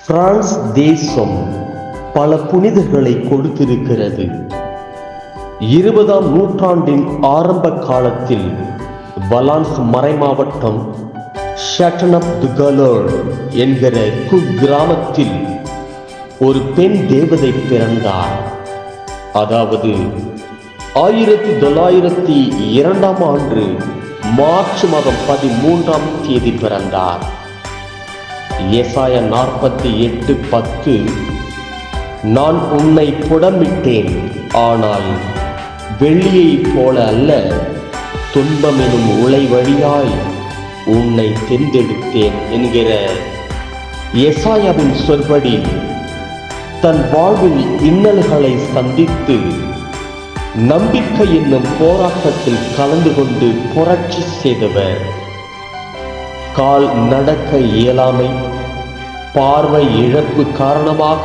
France தேசம் பல புனிதர்களை கொடுத்திருக்கிறது. 20ஆம் நூற்றாண்டின் ஆரம்ப காலத்தில் வலான்ஸ் மறைமாவட்டம் ஷாட்டனப்-டு-கலோர் என்கிற குக்கிராமத்தில் ஒரு பெண் தேவதை பிறந்தார். அதாவது 1902ஆம் ஆண்டு மார்ச் மாதம் 13ஆம் தேதி பிறந்தார். ஏசாயா 48:10 நான் உன்னை புடமிட்டேன், ஆனால் வெள்ளியைப் போல அல்ல, துன்பம் எனும் உலை வழியாய் உன்னை தேர்ந்தெடுத்தேன் என்கிற ஏசாயாவின் சொற்படி தன் வாழ்வில் இன்னல்களை சந்தித்து நம்பிக்கை என்னும் போராட்டத்தில் கலந்து கொண்டு புரட்சி செய்தவர். கால் நடக்க இயலாமை, பார்வை இழப்பு காரணமாக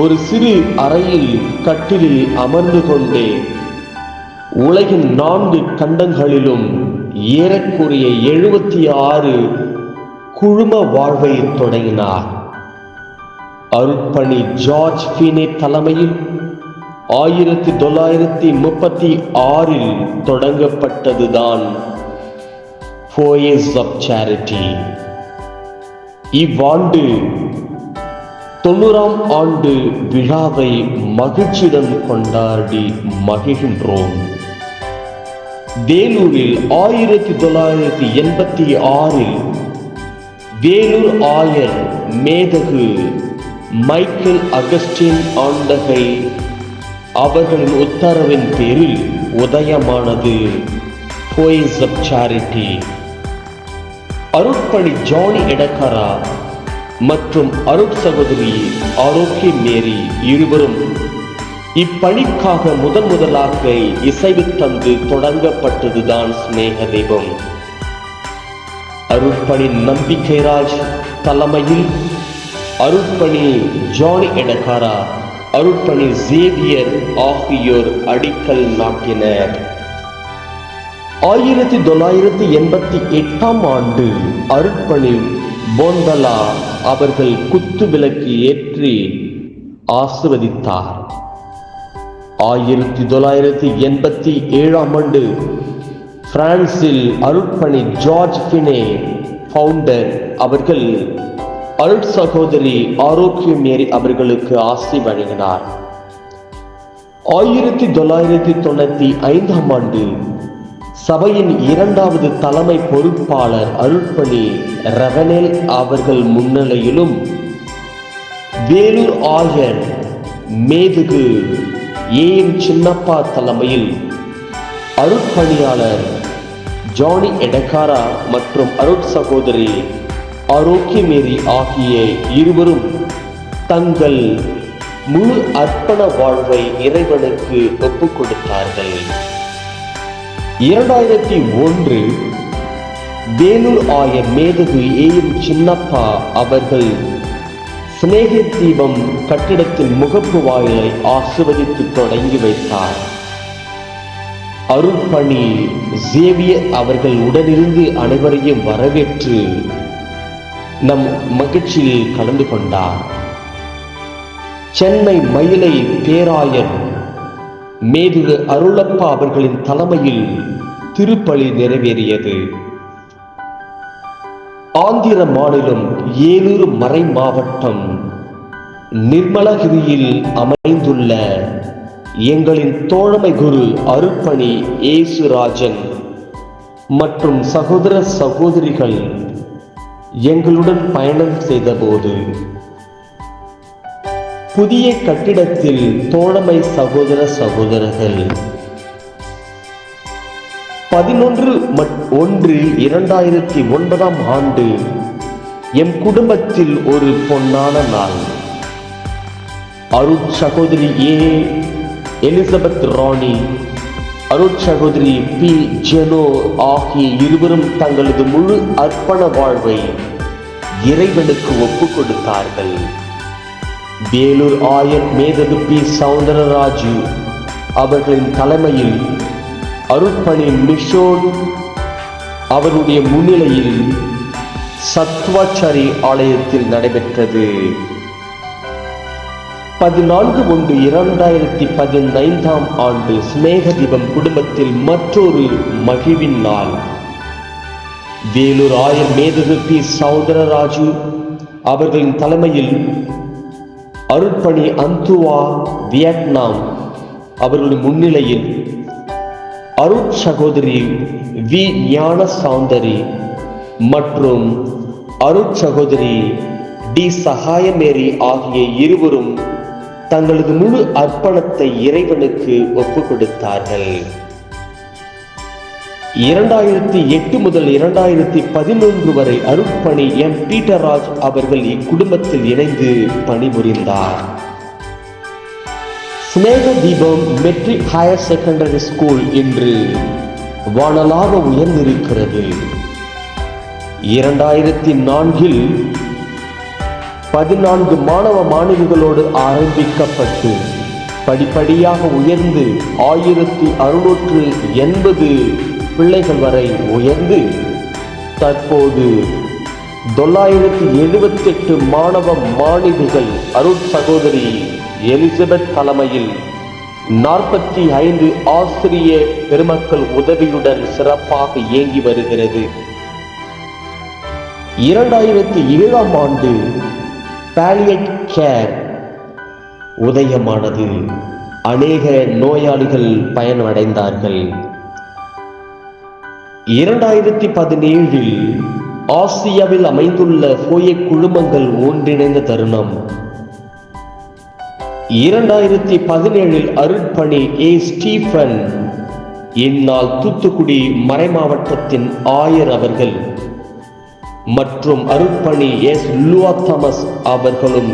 ஒரு சிறு அறையில் கட்டிலில் அமர்ந்து கொண்டே உலகின் 4 கண்டங்களிலும் ஏறக்குறைய 76 குழும வாழ்வை தொடங்கினார். அருட்பணி ஜார்ஜ் ஃபினே தலைமையில் 1936இல் தொடங்கப்பட்டதுதான் Foyers of Charity. இவ்வாண்டு 90ஆம் ஆண்டு விழாவை மகிழ்ச்சியுடன் கொண்டாடி மகிழ்கின்றோம். வேலூரில் 1986இல் வேலூர் ஆயர் மேதகு மைக்கேல் அகஸ்டின் ஆண்டகை அவர்களின் உத்தரவின் பேரில் உதயமானது Foyers of Charity. அருட்பணி ஜானி எடக்கரா மற்றும் அருட் சகோதரி ஆரோக்கிய மேரி இருவரும் இப்பணிக்காக முதலாக இசைவு தந்து தொடங்கப்பட்டதுதான் ஸ்நேக தீபம். அருட்பணி நம்பிக்கைராஜ் தலைமையில் அருட்பணி ஜானி எடக்கரா, அருட்பணி சேவியர் ஆகியோர் அடிக்கல் நாட்டினர். 1988ஆம் ஆண்டு அருட்பணி போந்தலா அவர்கள் குத்து விளக்கு ஏற்றி ஆசிர்வதித்தார். 1987ஆம் ஆண்டு பிரான்சில் அருட்பணி ஜார்ஜ் ஃபினே ஃபவுண்டர் அவர்கள் அருட் சகோதரி ஆரோக்கிய மேரி அவர்களுக்கு ஆசி வழங்கினார். 1995ஆம் ஆண்டு சபையின் 2வது தலைமை பொறுப்பாளர் அருட்பணி ரெவனேல் அவர்கள் முன்னிலையிலும் வேலூர் ஆயர் மேதகு ஏஎம் சின்னப்பா தலைமையில் அருட்பணியாளர் ஜானி எடக்காரா மற்றும் அருட் சகோதரி ஆரோக்கிய மேரி ஆகிய இருவரும் தங்கள் முழு அர்ப்பண வாழ்வை இறைவனுக்கு ஒப்புக் கொடுத்தார்கள். 2001 வேலூர் ஆயர் மேதகு ஏஎம் சின்னப்பா அவர்கள் ஸ்நேக தீபம் கட்டிடத்தின் முகப்பு வாயிலை ஆசிர்வதித்து தொடங்கி வைத்தார். அருட்பணி சேவியர் அவர்கள் உடனிருந்து அனைவரையும் வரவேற்று நம் மகிழ்ச்சியில் கலந்து கொண்டார். சென்னை மயிலை பேராயர் மேதகு அருளப்பா அவர்களின் தலைமையில் திருப்பலி நிறைவேறியது. ஆந்திர மாநிலம் ஏலூர் மறை மாவட்டம் நிர்மலகிரியில் அமைந்துள்ள எங்களின் தோழமை குரு அருட்பணி ஏசுராஜன் மற்றும் சகோதர சகோதரிகள் எங்களுடன் பயணம் செய்தபோது புதிய கட்டிடத்தில் தோழமை சகோதர சகோதரர்கள் 11/1/2009ஆம் ஆண்டு எம் குடும்பத்தில் ஒரு பொன்னான நாள். அருட் சகோதரி எலிசபெத் ராணி, அருட் சகோதரி பி ஜெனோ ஆகிய இருவரும் தங்களது முழு அர்ப்பண வாழ்வை இறைவனுக்கு ஒப்புக் கொடுத்தார்கள். வேலூர் ஆயர் மேதகு பி சவுந்தரராஜு அவர்களின் தலைமையில் அருட்பணி மிஷோன் அவருடைய முன்னிலையில் சத்வாச்சாரி ஆலயத்தில் நடைபெற்றது. 14/1/2015 ஸ்நேகதீபம் குடும்பத்தில் மற்றொரு மகிழ்வின் நாள். வேலூர் ஆயர் மேதகு பி. சௌந்தரராஜு அவர்களின் தலைமையில் அருட்பணி அந்துவா வியட்நாம் அவர்களின் முன்னிலையில் அருட்சகோதரி வி. ஞான சௌந்தரி மற்றும் அருட்சகோதரி டி. சகாயமேரி ஆகிய இருவரும் தங்களது முழு அர்ப்பணத்தை இறைவனுக்கு ஒப்புக் கொடுத்தார்கள். 2008 முதல் 2011 வரை அருட்பணி எம். பீட்டர்ராஜ் அவர்கள் இக்குடும்பத்தில் இணைந்து பணிபுரிந்தார். ஸ்நேக தீபம் மெட்ரிக் ஹையர் செகண்டரி ஸ்கூல் இன்று வானலாக உயர்ந்திருக்கிறது. 2004 14 மாணவ மாணவிகளோடு ஆரம்பிக்கப்பட்டு படிப்படியாக உயர்ந்து 1680 பிள்ளைகள் வரை உயர்ந்து தற்போது 978 மாணவ மாணவிகள் அருட்சகோதரி எலிசபெத் தலைமையில் 45 ஆசிரிய பெருமக்கள் உதவியுடன் சிறப்பாக இயங்கி வருகிறது. 2007 பாலியட் கேர் உதயமானது. அநேக நோயாளிகள் பயனடைந்தார்கள். 2017 ஆசியாவில் அமைந்துள்ள போய குழுமங்கள் ஒன்றிணைந்த தருணம். 2017 அருட்பணி ஏ. ஸ்டீபன் இந்நாள் தூத்துக்குடி மறைமாவட்டத்தின் ஆயர் அவர்கள் மற்றும் அருட்பணி எஸ். லூவா தாமஸ் அவர்களும்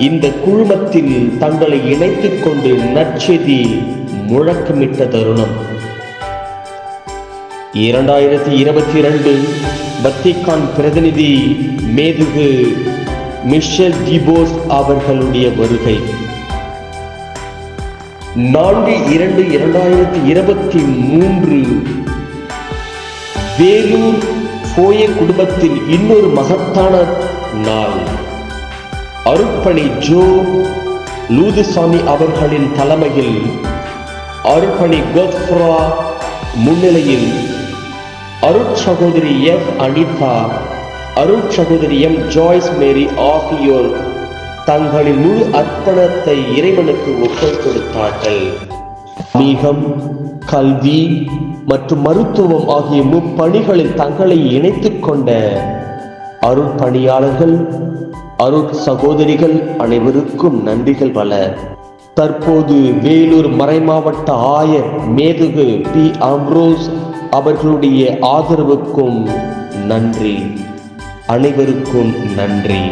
இந்த குழுமத்தில் தங்களை இணைத்துக் கொண்டு நற்செய்தி முழக்கமிட்ட தருணம். 2022 வத்திக்கான் பிரதிநிதி மேதகு மிஷேல் டிபோஸ் அவர்களுடைய வருகை. 4/2/2023 வேலூர் போய குடும்பத்தில் இன்னொரு மகத்தான நாள். அருட்பணி ஜோ லூதுசாமி அவர்களின் தலைமையில் அருட்பணி கோத்ஃப்ரா முன்னிலையில் அருட்சகோதரி எஃப். அனிதா, அருட்சகோதரி எம். ஜாய்ஸ் மேரி ஆகியோர் தங்களின் முழு அர்ப்பணத்தை இறைவனுக்கு ஒப்புக் கொடுத்தார்கள். ஆன்மீகம், கல்வி மற்றும் மருத்துவம் ஆகிய முப்பணிகளில் தங்களை இணைத்துக் கொண்ட அருட்பணியாளர்கள், அருட்சகோதரிகள் அனைவருக்கும் நன்றிகள் பல. தற்போது வேலூர் மறைமாவட்ட ஆயர் மேதகு பி. அம்ரோஸ் அவர்களுடைய ஆதரவுக்கும் நன்றி. அனைவருக்கும் நன்றி.